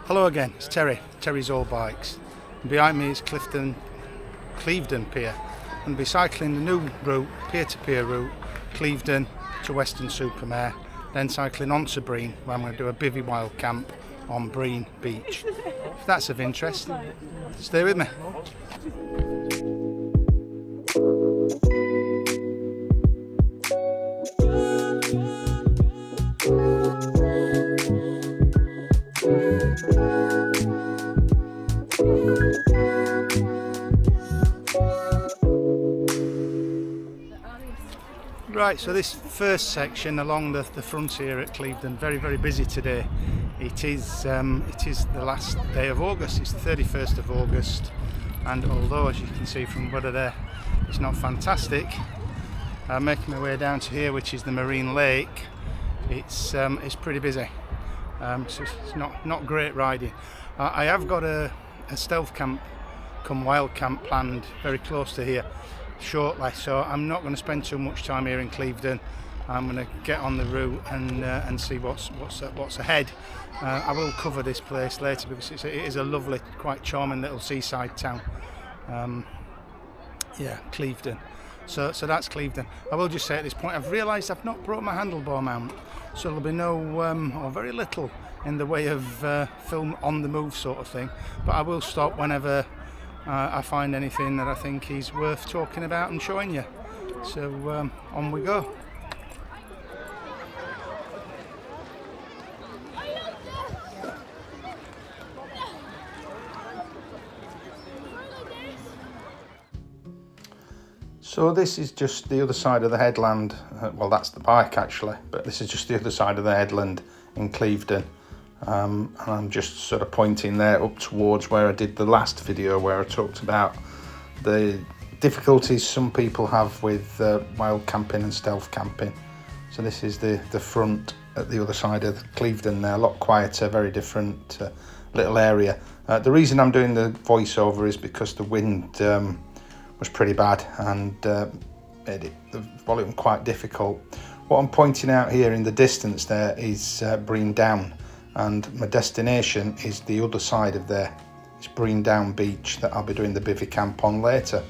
Hello again, it's Terry's All Bikes. And behind me is Clevedon Pier. I'm going to be cycling the new route, peer-to-peer route, Clevedon to Weston Super Mare, then cycling on to Brean, where I'm going to do a bivvy wild camp on Brean Beach. If that's of interest, stay with me. Right, so this first section along the frontier at Clevedon, very busy today. It is the last day of August. It's the 31st of August, and although, as you can see from weather there, it's not fantastic, I'm making my way down to here, which is the marine lake. It's pretty busy. So it's not great riding. I have got a stealth camp come wild camp planned very close to here shortly, so I'm not going to spend too much time here in Clevedon. I'm going to get on the route and see what's ahead. I will cover this place later because it is a lovely, quite charming little seaside town. Yeah, Clevedon. So that's Clevedon. I will just say at this point, I've realised I've not brought my handlebar mount, so there'll be no or very little in the way of film on the move sort of thing. But I will stop whenever I find anything that I think is worth talking about and showing you. So on we go. So this is just the other side of the headland. Well, that's the bike actually, but this is just the other side of the headland in Clevedon. And I'm just sort of pointing there up towards where I did the last video where I talked about the difficulties some people have with wild camping and stealth camping. So this is the front at the other side of Clevedon there, a lot quieter, very different little area. The reason I'm doing the voiceover is because the wind was pretty bad and made the volume quite difficult. What I'm pointing out here in the distance there is Brean Down, and my destination is the other side of there. It's Brean Down Beach that I'll be doing the bivvy camp on later.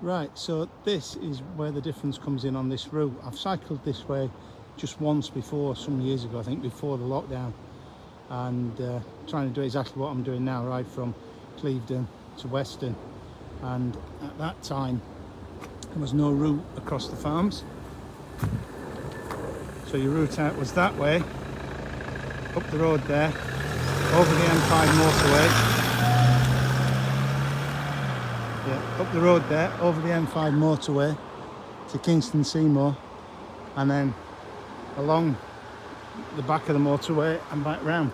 Right, so this is where the difference comes in on this route. I've cycled this way just once before, some years ago, I think before the lockdown, and trying to do exactly what I'm doing now, ride from Clevedon to Weston. And at that time there was no route across the farms, so your route out was that way, up the road there, over the M5 motorway. Yeah, up the road there, over the M5 motorway to Kingston Seymour, and then along the back of the motorway and back round.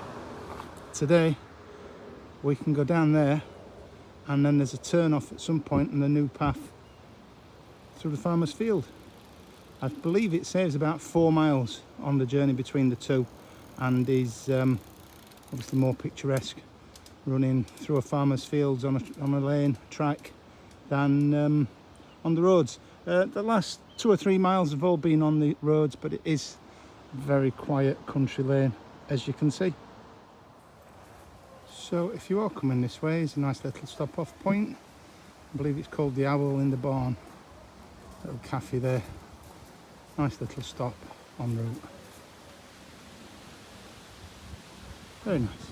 Today we can go down there, and then there's a turn off at some point and a new path through the farmer's field. I believe it saves about 4 miles on the journey between the two, and is obviously more picturesque running through a farmer's fields on a lane track than on the roads. The last 2 or 3 miles have all been on the roads, but it is a very quiet country lane, as you can see. So if you are coming this way, it's a nice little stop off point. I believe it's called the Owl in the Barn. Little cafe there. Nice little stop en route. Very nice.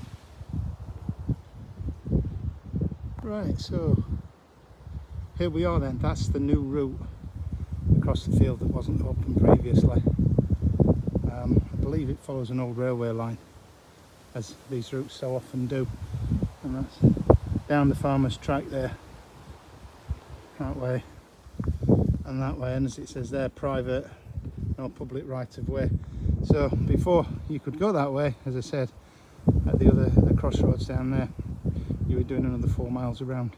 Right, so here we are then. That's the new route across the field that wasn't open previously. I believe it follows an old railway line, as these routes so often do, and that's down the farmer's track there, that way and that way, and as it says there, private, no public right of way. So before you could go that way, as I said, at the crossroads down there, you were doing another 4 miles around.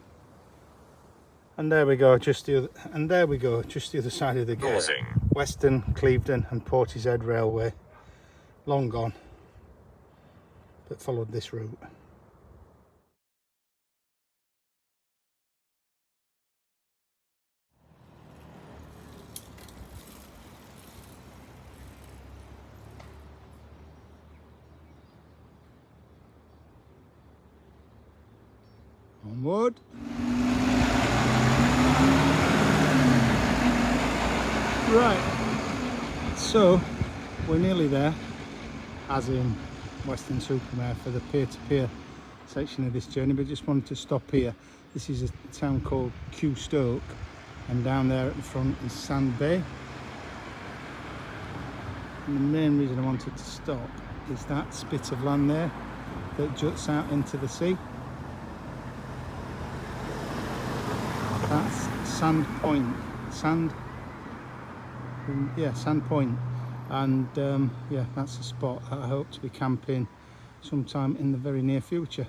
And there we go, just the other, just the other side of the gate. Weston, Clevedon and Portishead Railway. Long gone, but followed this route. Onward. Right, so we're nearly there, as in Weston Super Mare, for the pier-to-pier section of this journey, but just wanted to stop here. This is a town called Kew Stoke, and down there at the front is Sand Bay. And the main reason I wanted to stop is that spit of land there that juts out into the sea. That's Sand Point, Sand Point, and yeah, that's a spot that I hope to be camping sometime in the very near future.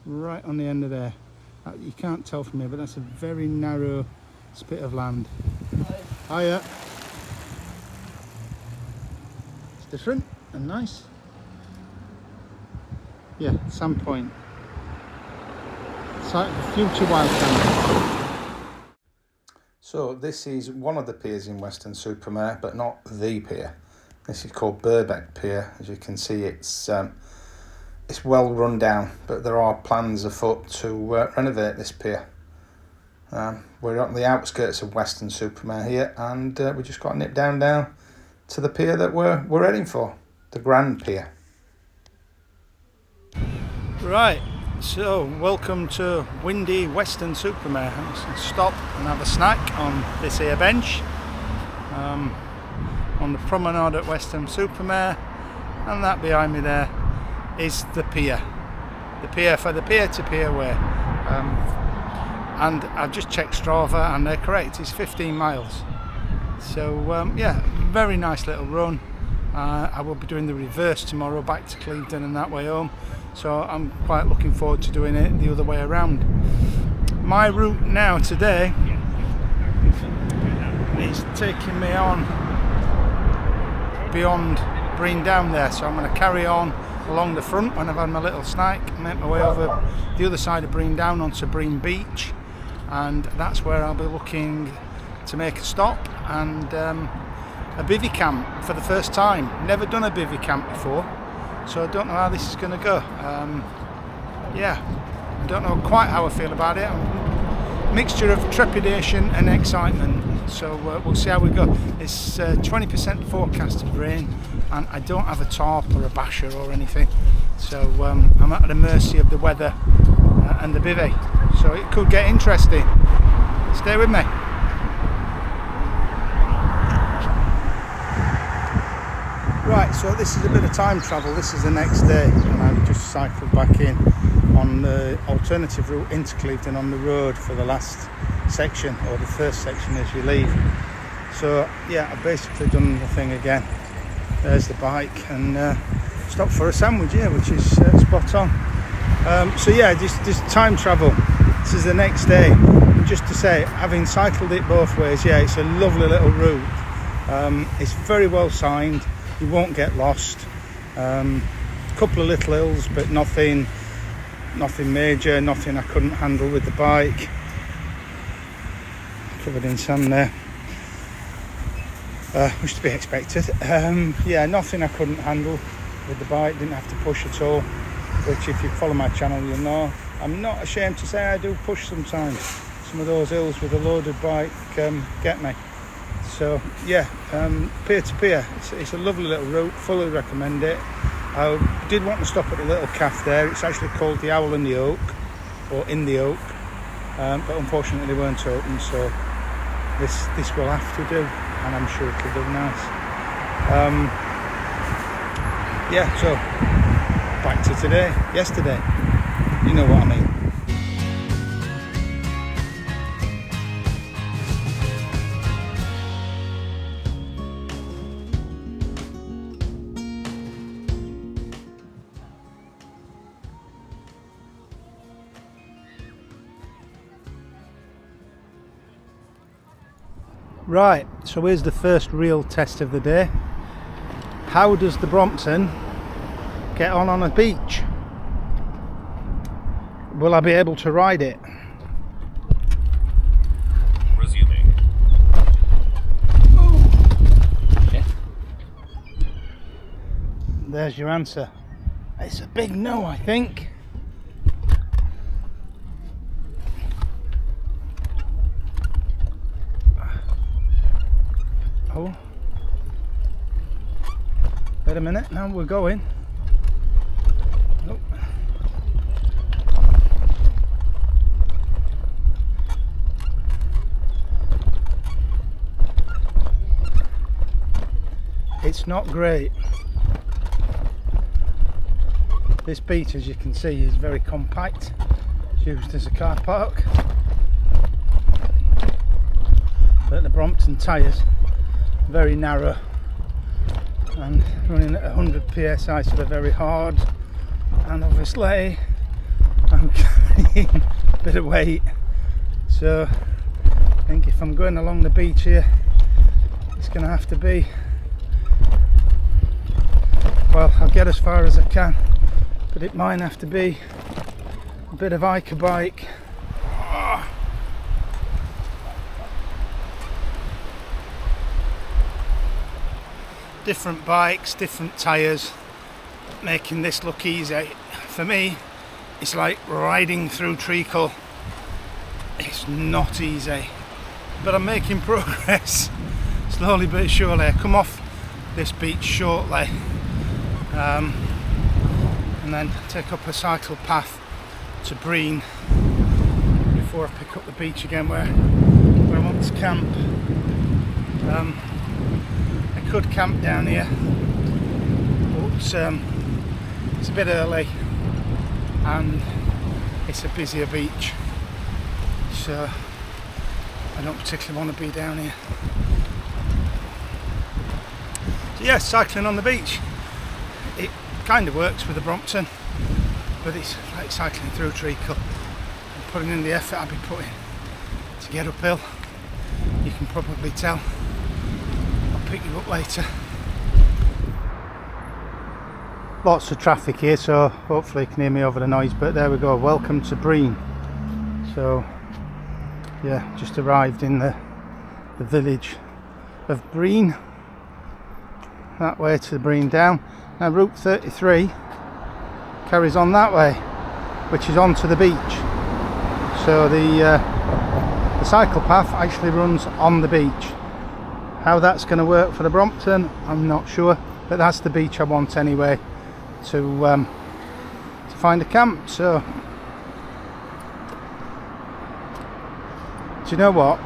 Right on the end of there. You can't tell from here, but that's a very narrow spit of land. Hiya. It's different and nice. Yeah, Sand Point. Site of the future wild camping. So this is one of the piers in Weston Super Mare, but not the pier. This is called Birbeck Pier. As you can see, it's well run down, but there are plans afoot to renovate this pier. We're on the outskirts of Weston Super Mare here, and we just got nipped down to the pier that we're heading for, the Grand Pier. Right. So, welcome to windy Weston Super Mare. Let's stop and have a snack on this here bench on the promenade at Weston Super Mare, and that behind me there is the pier for the pier-to-pier way. And I've just checked Strava and they're correct, it's 15 miles. So yeah, very nice little run. I will be doing the reverse tomorrow back to Clevedon and that way home. So I'm quite looking forward to doing it the other way around. My route now today is taking me on beyond Brean down there. So I'm going to carry on along the front when I've had my little snack, make my way over the other side of Brean down onto Brean Beach, and that's where I'll be looking to make a stop and a bivvy camp for the first time. Never done a bivvy camp before, so I don't know how this is going to go. Yeah, I don't know quite how I feel about it. Mixture of trepidation and excitement, so we'll see how we go. It's 20% forecasted rain, and I don't have a tarp or a basher or anything, so I'm at the mercy of the weather and the bivvy, so it could get interesting. Stay with me. Right, so this is a bit of time travel. This is the next day, and I've just cycled back in on the alternative route into Clevedon on the road for the last section, or the first section as you leave. So yeah, I've basically done the thing again. There's the bike, and stopped for a sandwich here, which is spot on. So yeah, just time travel. This is the next day, and just to say, having cycled it both ways, yeah, it's a lovely little route. It's very well signed. You won't get lost. Couple of little hills, but nothing major, nothing I couldn't handle with the bike. Covered in sand there. Which to be expected. Yeah, nothing I couldn't handle with the bike, didn't have to push at all, which if you follow my channel you'll know. I'm not ashamed to say I do push sometimes. Some of those hills with a loaded bike get me. So yeah, pier to pier, it's a lovely little route, fully recommend it. I did want to stop at the little cafe there. It's actually called the Owl and the Oak, or In the Oak, but unfortunately they weren't open, so this will have to do, and I'm sure it'll do nice. Yeah, so back to today, yesterday, you know what I mean. Right, so here's the first real test of the day. How does the Brompton get on a beach? Will I be able to ride it? Resuming. Yeah. There's your answer. It's a big no, I think. Oh. Wait a minute, now we're going. Nope. It's not great. This beach, as you can see, is very compact. It's used as a car park. But the Brompton tyres are very narrow and running at 100 psi, so they're very hard. And obviously I'm carrying a bit of weight, so I think if I'm going along the beach here, it's going to have to be, well, I'll get as far as I can, but it might have to be a bit of hiker bike. Different bikes, different tyres, making this look easy. For me, it's like riding through treacle. It's not easy, but I'm making progress slowly but surely. I come off this beach shortly, and then take up a cycle path to Brean before I pick up the beach again where I want to camp. I could camp down here, but it's a bit early and it's a busier beach, so I don't particularly want to be down here. So yeah, cycling on the beach, it kind of works with the Brompton, but it's like cycling through treacle and putting in the effort I'd be putting to get uphill. You can probably tell. I'll pick you up later. Lots of traffic here, so hopefully you can hear me over the noise, but there we go. Welcome to Brean. So yeah, just arrived in the village of Brean, that way to Brean down. Now Route 33 carries on that way, which is onto the beach, so the cycle path actually runs on the beach. How that's going to work for the Brompton, I'm not sure, but that's the beach I want anyway, to find a camp. So do you know what,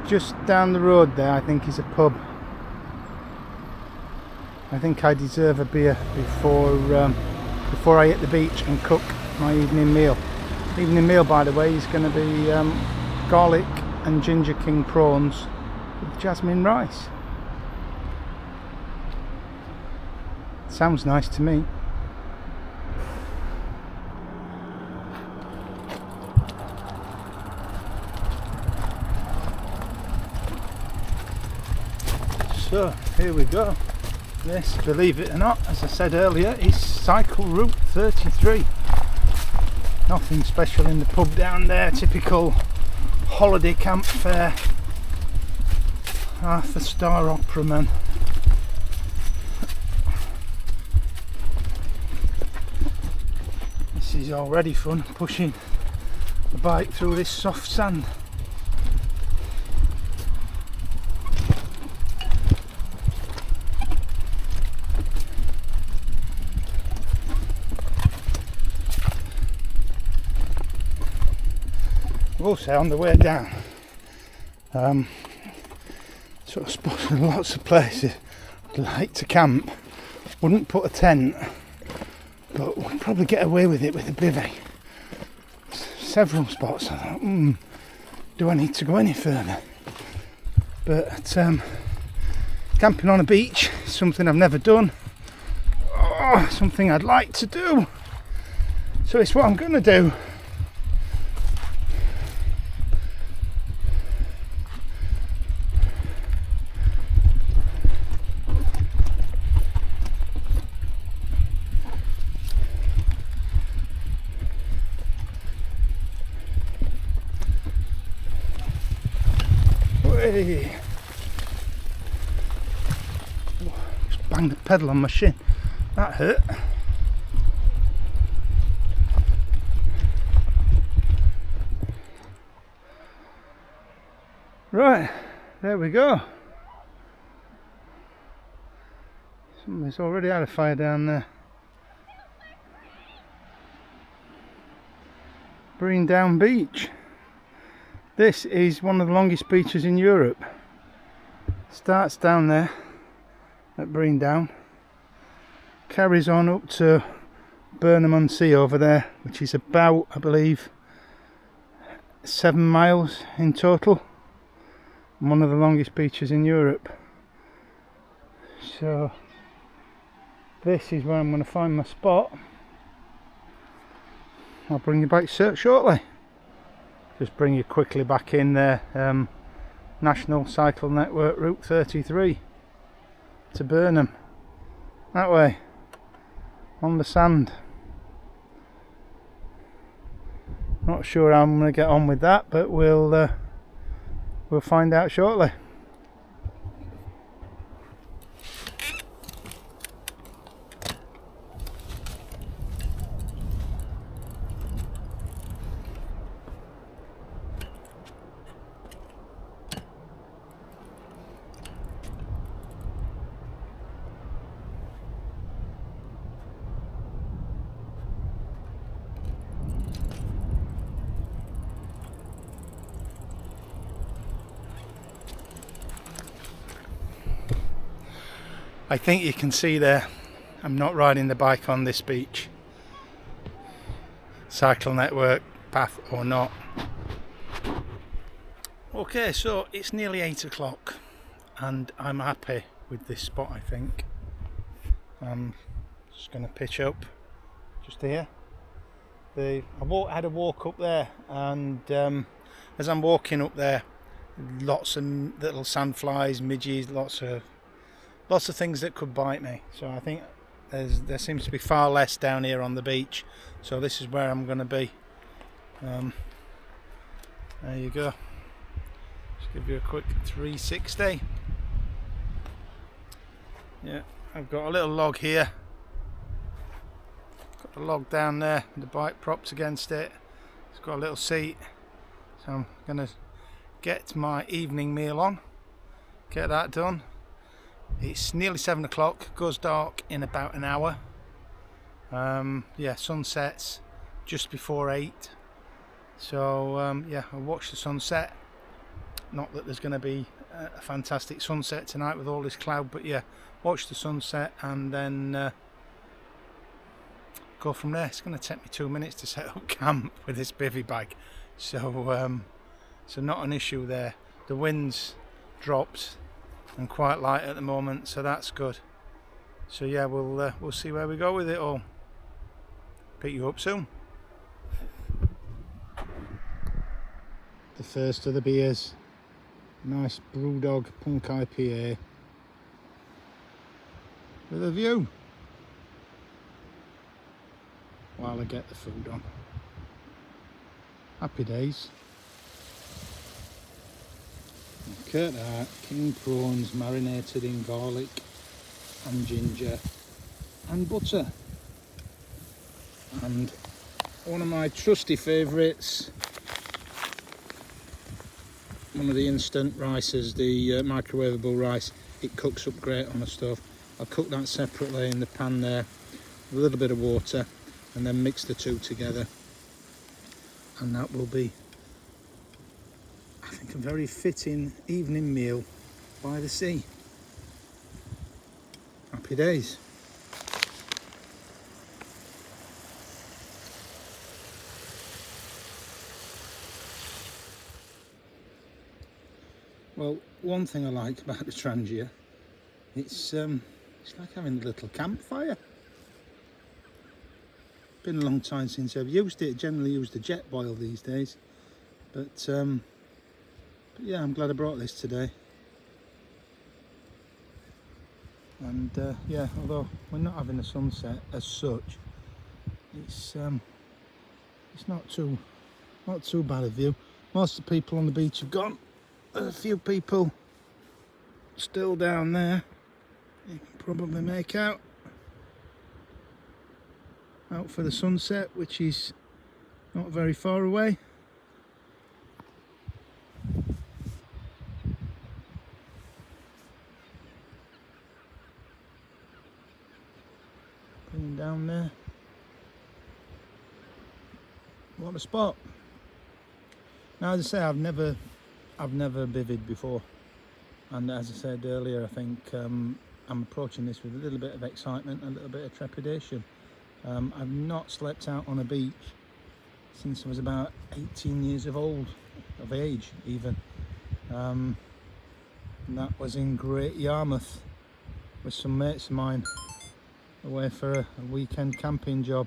just down the road there I think is a pub. I think I deserve a beer before I hit the beach and cook my evening meal. Evening meal, by the way, is going to be garlic and ginger king prawns with jasmine rice. Sounds nice to me. So here we go. This, believe it or not, as I said earlier, is cycle route 33. Nothing special in the pub down there, typical holiday camp fare. Arthur Star Opera man. This is already fun, pushing the bike through this soft sand. Also on the way down, sort of spotted lots of places I'd like to camp. Wouldn't put a tent, but would probably get away with it with a bivvy. Several spots I thought, do I need to go any further? But camping on a beach is something I've never done. Something I'd like to do. So it's what I'm going to do. Hey. Just banged the pedal on my shin. That hurt. Right, there we go. Somebody's already had a fire down there. Brean Down Beach. This is one of the longest beaches in Europe. Starts down there at Brean Down, carries on up to Burnham-on-Sea over there, which is about, I believe, 7 miles in total. One of the longest beaches in Europe. So this is where I'm going to find my spot. I'll bring you back shortly. Just bring you quickly back in there. National Cycle Network Route 33 to Burnham. That way, on the sand. Not sure how I'm going to get on with that, but we'll find out shortly. I think you can see there, I'm not riding the bike on this beach. Cycle network path or not. Okay, so it's nearly 8 o'clock and I'm happy with this spot, I think. I'm just going to pitch up just here. I had a walk up there, and as I'm walking up there, lots of little sandflies, midges, lots of things that could bite me. So I think there seems to be far less down here on the beach. So this is where I'm going to be. There you go. Just give you a quick 360. Yeah, I've got a little log here. Got the log down there with the bike propped against it. It's got a little seat. So I'm going to get my evening meal on. Get that done. It's nearly 7 o'clock, goes dark in about an hour. Yeah, sunsets just before 8. So yeah, I'll watch the sunset. Not that there's going to be a fantastic sunset tonight with all this cloud, but yeah, watch the sunset and then go from there. It's going to take me 2 minutes to set up camp with this bivvy bag. So so not an issue there. The wind's dropped and quite light at the moment, so that's good. So yeah, we'll see where we go with it all. Pick you up soon. The first of the beers, nice Brewdog Punk IPA with a view while I get the food on. Happy days. Look at that, king prawns marinated in garlic and ginger and butter. And one of my trusty favourites, one of the instant rices, the microwavable rice. It cooks up great on the stove. I'll cook that separately in the pan there with a little bit of water and then mix the two together, and that will be, I think, a very fitting evening meal by the sea. Happy days. Well, one thing I like about the Trangia, it's like having a little campfire. Been a long time since I've used it. Generally use the jet boil these days, but yeah, I'm glad I brought this today. And yeah, although we're not having a sunset as such, it's not too bad a view. Most of the people on the beach have gone. there's a few people still down there. You can probably make out for the sunset, which is not very far away. Going down there. What a spot. Now, as I say, I've never bivvied before, and as I said earlier, I think I'm approaching this with a little bit of excitement, a little bit of trepidation. I've not slept out on a beach since I was about 18 years of age even. And that was in Great Yarmouth with some mates of mine, away for a weekend camping job.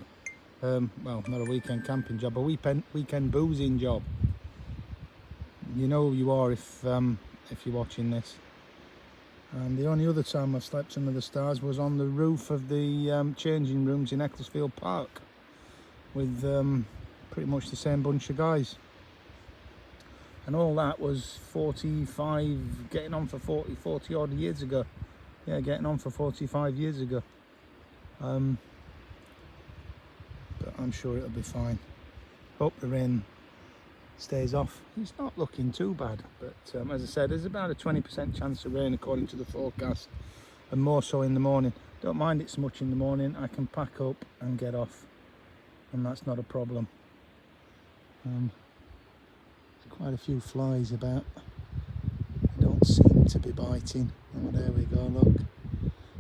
Well, not a weekend camping job, a weekend boozing job. You know who you are if you're watching this. And the only other time I slept under the stars was on the roof of the changing rooms in Ecclesfield Park with pretty much the same bunch of guys. And all that was 45, getting on for 40 odd years ago. Yeah, getting on for 45 years ago. But I'm sure it'll be fine. Hope the rain stays off. It's not looking too bad, but as I said, there's about a 20% chance of rain according to the forecast, and more so in the morning. Don't mind it so much in the morning. I can pack up and get off, and that's not a problem. There's quite a few flies about. They don't seem to be biting. Oh, there we go, look.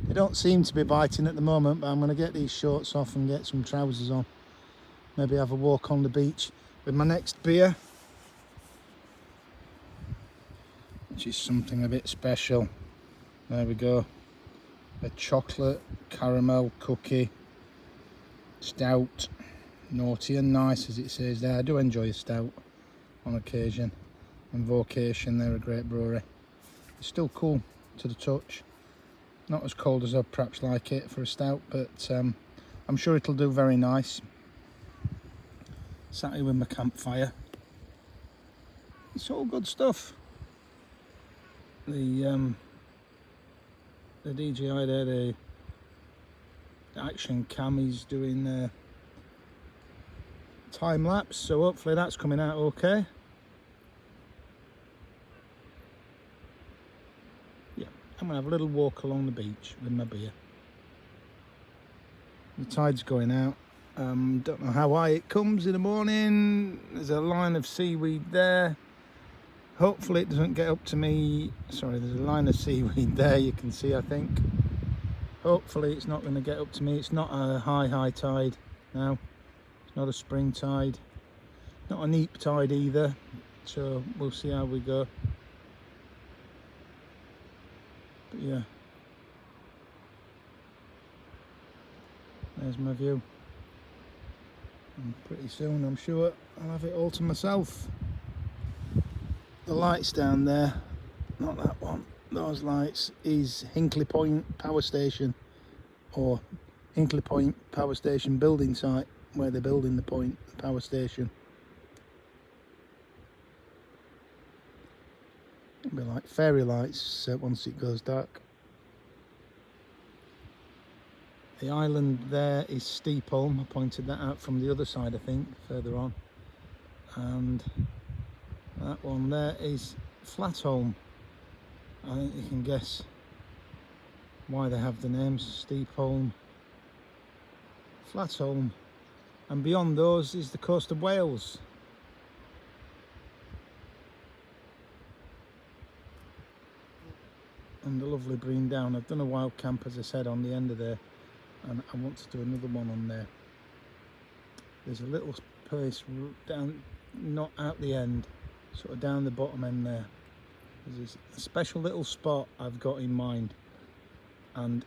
They don't seem to be biting at the moment, but I'm going to get these shorts off and get some trousers on. Maybe have a walk on the beach with my next beer, which is something a bit special. There we go. A chocolate caramel cookie stout. Naughty and nice, as it says there. I do enjoy a stout on occasion. And Vocation, they're a great brewery. It's still cool to the touch. Not as cold as I'd perhaps like it for a stout, but I'm sure it'll do very nice. Sat here with my campfire. It's all good stuff. The DJI there, the action cam, is doing time lapse, so hopefully that's coming out okay. Yeah, I'm gonna have a little walk along the beach with my beer. The tide's going out. Don't know how high it comes in the morning. There's a line of seaweed there. Hopefully it doesn't get up to me. Sorry, there's a line of seaweed there, you can see, I think. Hopefully it's not going to get up to me. It's not a high tide now. It's not a spring tide. Not a neap tide either. So we'll see how we go. But yeah. There's my view. And pretty soon, I'm sure, I'll have it all to myself. The lights down there, not that one, those lights is Hinkley Point Power Station, or Hinkley Point Power Station building site, where they're building the power station. It'll be like fairy lights once it goes dark. The island there is Steepholm. I pointed that out from the other side, I think, further on. And that one there is Flatholm. I think you can guess why they have the names Steepholm, Flatholm. And beyond those is the coast of Wales. And the lovely Brean down. I've done a wild camp, as I said, on the end of there. And I want to do another one on there. There's a little place down, not at the end, sort of down the bottom end there. There's a special little spot I've got in mind. And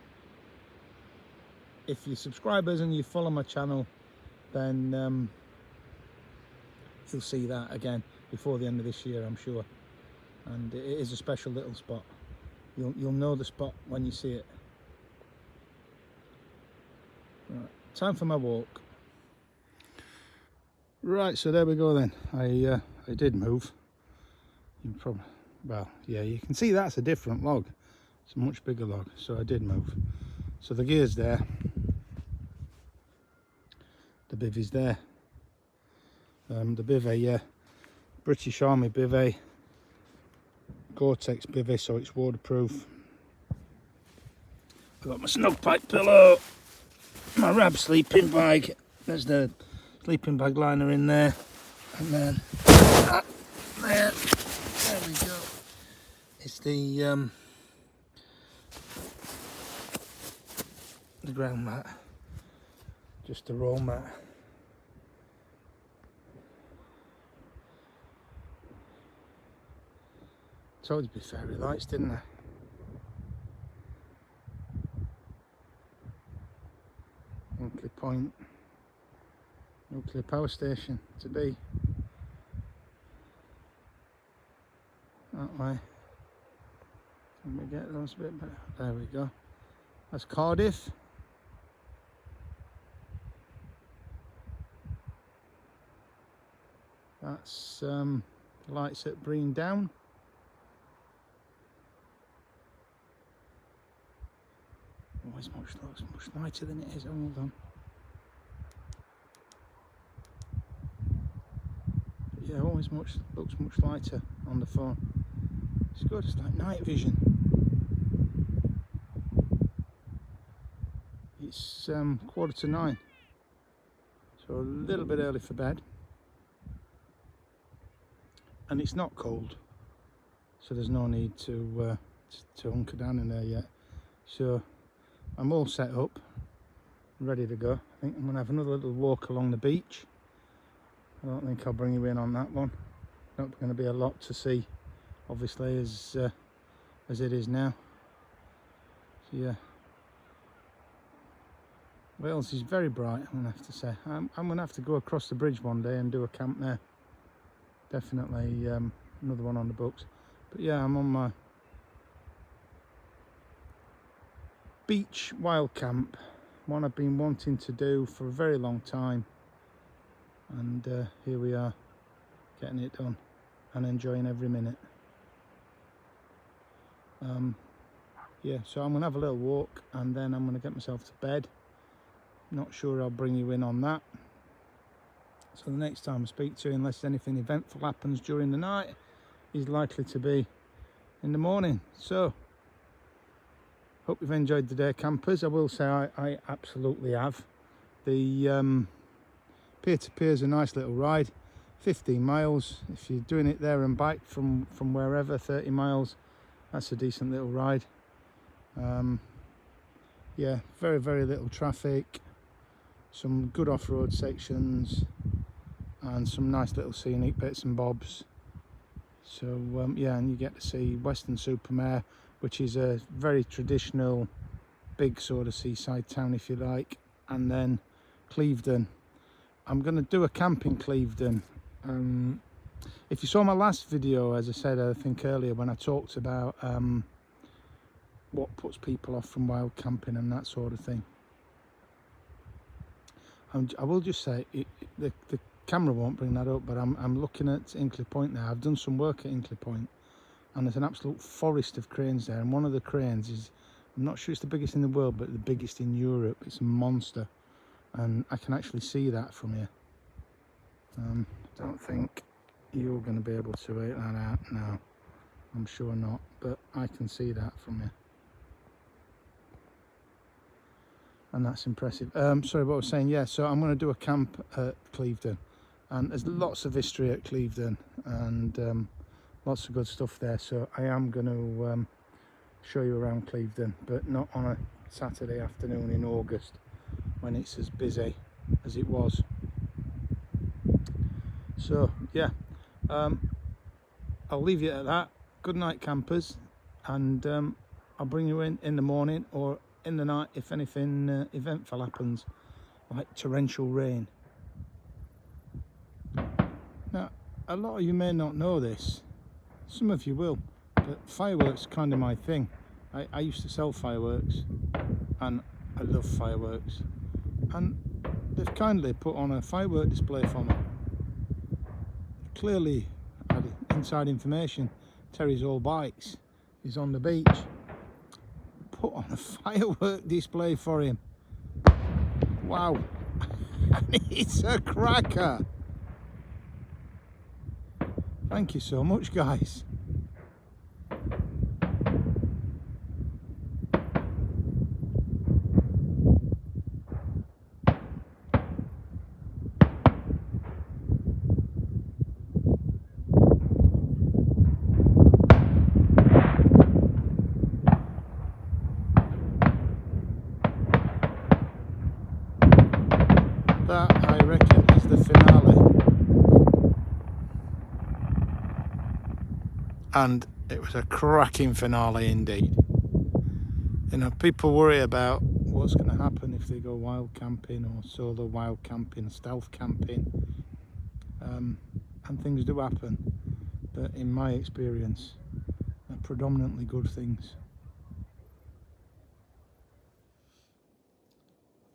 if you're subscribers and you follow my channel, then you'll see that again before the end of this year, I'm sure. And it is a special little spot. You'll know the spot when you see it. Right, time for my walk. Right, so there we go then. I did move. You probably well, yeah, you can see that's a different log. It's a much bigger log, so I did move. So the gear's there, the bivvy's there. The bivvy, yeah, British Army Bivvy, Gore-Tex bivvy, so it's waterproof. I've got my snug pipe pillow, my Rab sleeping bag. There's the sleeping bag liner in there, and then there we go. It's the ground mat, just the roll mat. Told you to be fairy lights, didn't I? Hinkley Point nuclear power station to be. That way. Can we get those a bit better? There we go. That's Cardiff. That's lights at Brean down. Always looks much lighter than it is. Hold on. But yeah, always looks much lighter on the phone. It's good. It's like night vision. It's 9:15, so a little bit early for bed, and it's not cold, so there's no need to hunker down in there yet. So I'm all set up, ready to go. I think I'm going to have another little walk along the beach. I don't think I'll bring you in on that one. Not going to be a lot to see, obviously, as it is now. So yeah, Wales is very bright, I'm going to have to say. I'm going to have to go across the bridge one day and do a camp there. Definitely another one on the books. But yeah, I'm on my beach wild camp, one I've been wanting to do for a very long time, and here we are, getting it done and enjoying every minute. Yeah, so I'm gonna have a little walk and then I'm gonna get myself to bed. Not sure I'll bring you in on that, so the next time I speak to you, unless anything eventful happens during the night, is likely to be in the morning. So hope you've enjoyed the day, campers. I will say I absolutely have. The pier-to-pier is a nice little ride, 15 miles. If you're doing it there and back from wherever, 30 miles, that's a decent little ride. Yeah, very little traffic, some good off-road sections, and some nice little scenic bits and bobs. So yeah, and you get to see Weston Super Mare, which is a very traditional, big sort of seaside town, if you like. And then Clevedon. I'm going to do a camp in Clevedon. If you saw my last video, as I said, I think earlier, when I talked about what puts people off from wild camping and that sort of thing, I will just say, the camera won't bring that up, but I'm looking at Hinkley Point now. I've done some work at Hinkley Point, and there's an absolute forest of cranes there, and one of the cranes is, I'm not sure it's the biggest in the world, but the biggest in Europe. It's a monster, and I can actually see that from here. I don't think you're going to be able to rate that out now, I'm sure not, but I can see that from here, and that's impressive. Sorry, what I was saying, yeah, so I'm going to do a camp at Clevedon, and there's lots of history at Clevedon, and lots of good stuff there. So I am going to show you around Clevedon, but not on a Saturday afternoon in August when it's as busy as it was. So yeah, I'll leave you at that. Good night, campers, and I'll bring you in the morning or in the night if anything eventful happens, like torrential rain. Now, a lot of you may not know this, some of you will, but fireworks are kind of my thing. I used to sell fireworks, and I love fireworks, and they've kindly put on a firework display for me. Clearly had inside information. Terry's All Bikes is on the beach. Put on a firework display for him. Wow. And it's a cracker. Thank you so much, guys. That, I reckon, is the finale. And it was a cracking finale indeed. You know, people worry about what's going to happen if they go wild camping or solo wild camping, stealth camping, and things do happen, but in my experience they're predominantly good things.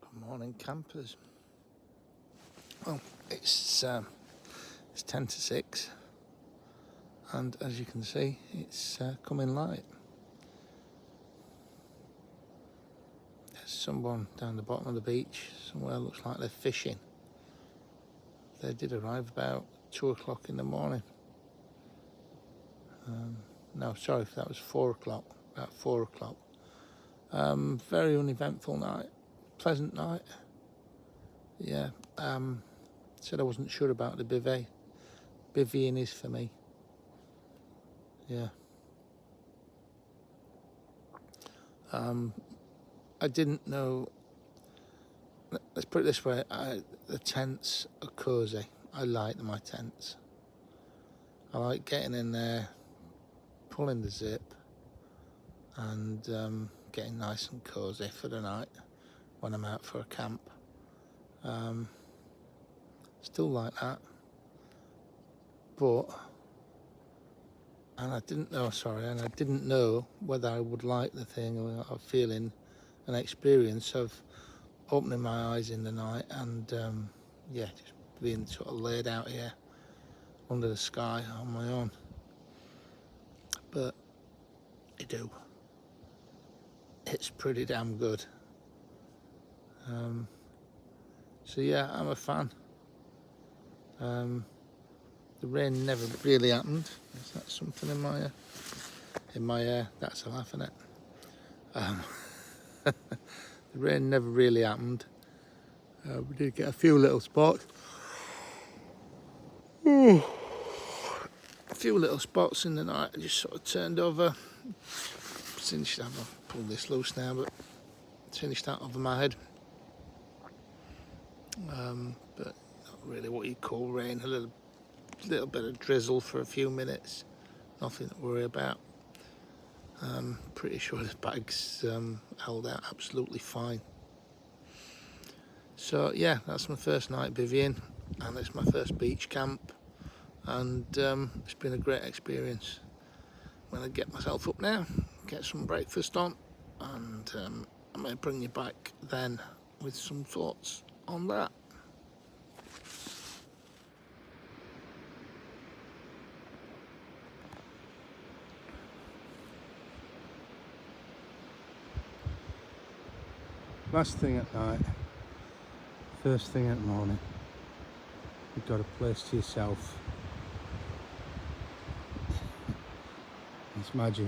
Good morning, campers. Well, it's 10 to 6, and as you can see, it's coming light. There's someone down the bottom of the beach somewhere, looks like they're fishing. They did arrive about 2 o'clock in the morning. No, sorry, that was 4 o'clock, about 4 o'clock. Very uneventful night, pleasant night. Yeah, said I wasn't sure about the bivvy. Bivvying is for me. Yeah. I didn't know, let's put it this way, the tents are cosy. I like my tents. I like getting in there, pulling the zip, and getting nice and cosy for the night when I'm out for a camp. Still like that, but, and I didn't know whether I would like the thing or a feeling, an experience of opening my eyes in the night and yeah, just being sort of laid out here under the sky on my own. But I do. It's pretty damn good. So yeah, I'm a fan. The rain never really happened. Is that something in my ear? That's a laugh, isn't it? The rain never really happened. We did get a few little spots. A few little spots in the night. I just sort of turned over. I've pulled this loose now, but finished that over my head. But not really what you'd call rain. A little bit of drizzle for a few minutes. Nothing to worry about. Pretty sure the bags held out absolutely fine. So yeah, that's my first night bivvying, and it's my first beach camp, and it's been a great experience. I'm going to get myself up now, get some breakfast on, and I may bring you back then with some thoughts on that. Last thing at night, first thing at morning, you've got a place to yourself. It's magic.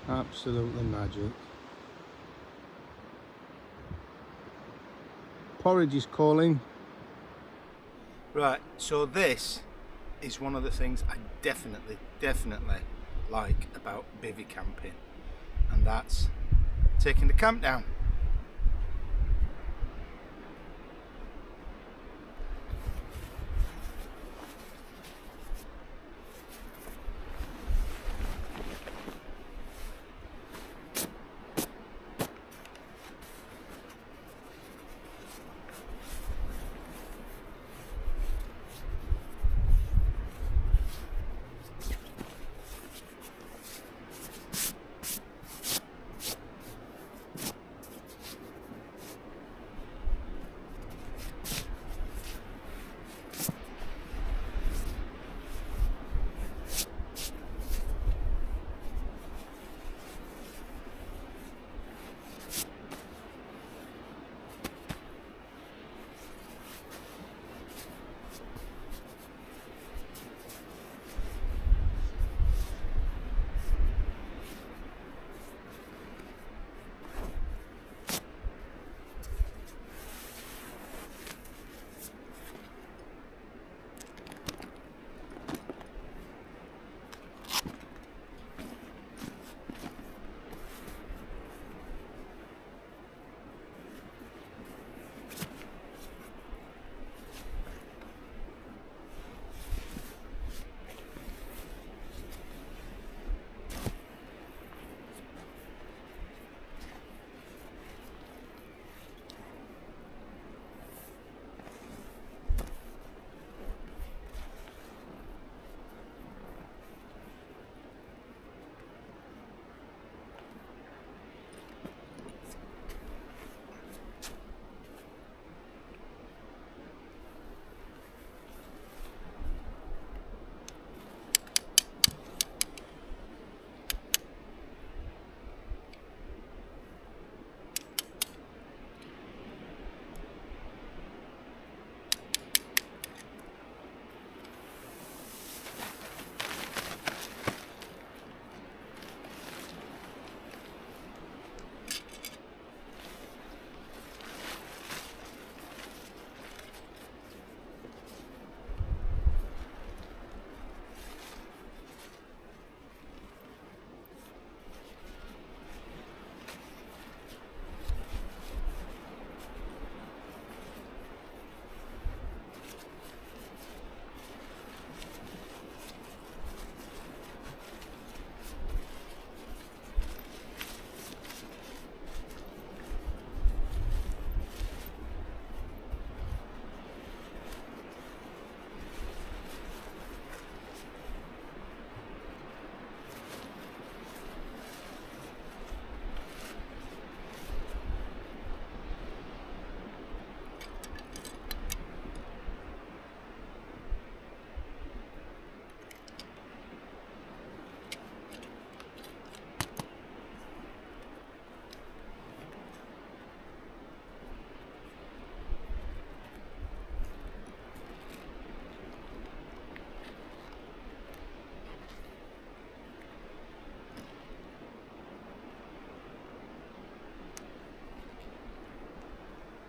Absolutely magic. Porridge is calling. Right, so this is one of the things I definitely like about bivvy camping, and that's taking the camp down.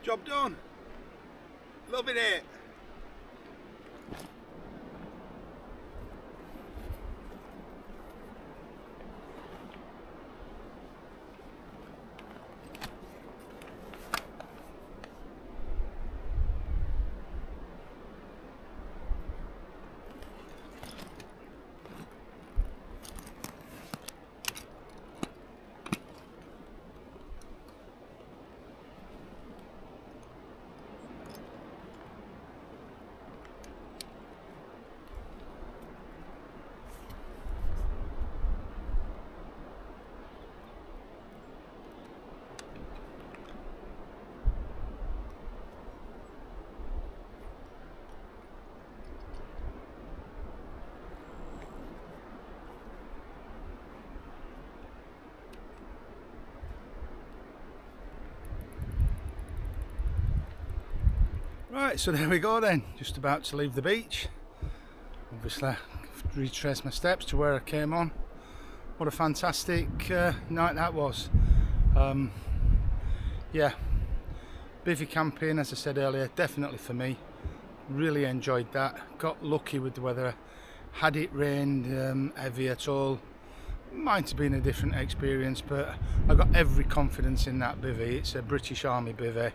Job done. Loving it. Right, so there we go then, just about to leave the beach. Obviously I've retraced my steps to where I came on. What a fantastic night that was. Yeah, bivvy camping, as I said earlier, definitely for me. Really enjoyed that. Got lucky with the weather. Had it rained heavy at all, might have been a different experience, but I got every confidence in that bivvy. It's a British Army Bivvy,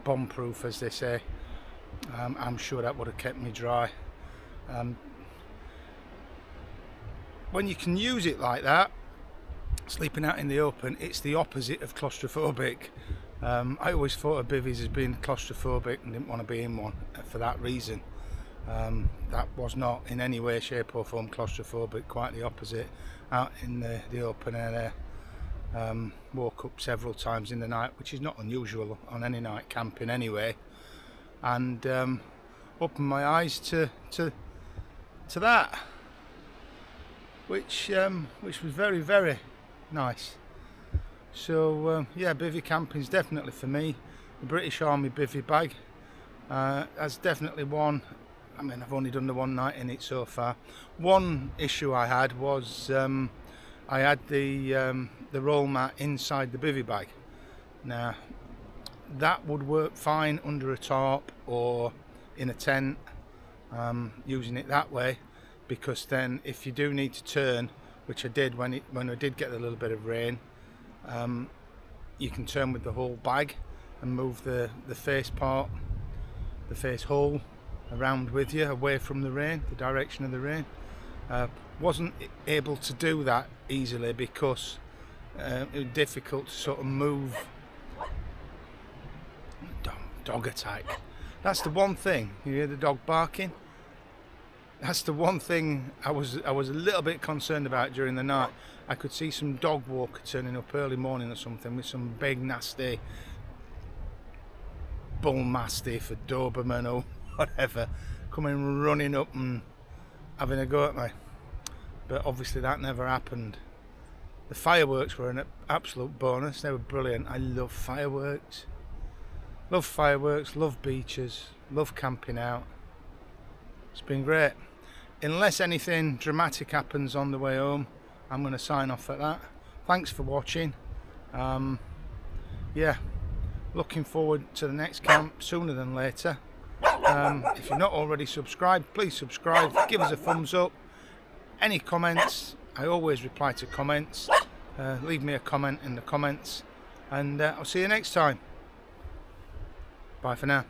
bomb proof as they say. I'm sure that would have kept me dry. When you can use it like that, sleeping out in the open, it's the opposite of claustrophobic. I always thought of bivvies as being claustrophobic and didn't want to be in one for that reason. That was not in any way, shape or form claustrophobic, quite the opposite. Out in the open air, woke up several times in the night, which is not unusual on any night camping anyway, and opened my eyes to that, which was very, very nice. So yeah, bivvy camping is definitely for me. The British Army Bivvy bag, that's definitely one. I mean, I've only done the one night in it so far. One issue I had was I had the roll mat inside the bivvy bag. Now that would work fine under a tarp or in a tent, using it that way, because then if you do need to turn, which I did when I did get a little bit of rain, you can turn with the whole bag and move the face part, the face hole around with you away from the rain, the direction of the rain. Wasn't able to do that easily because it was difficult to sort of move. Dog attack. That's the one thing. You hear the dog barking? That's the one thing I was a little bit concerned about during the night. I could see some dog walker turning up early morning or something with some big nasty bull mastiff or Doberman or whatever coming running up and having a go at me. But obviously that never happened. The fireworks were an absolute bonus. They were brilliant. I love fireworks. Love fireworks, love beaches, love camping out. It's been great. Unless anything dramatic happens on the way home, I'm going to sign off at that. Thanks for watching. Yeah, looking forward to the next camp sooner than later. If you're not already subscribed, please subscribe, give us a thumbs up. Any comments, I always reply to comments. Leave me a comment in the comments, and I'll see you next time. Bye for now.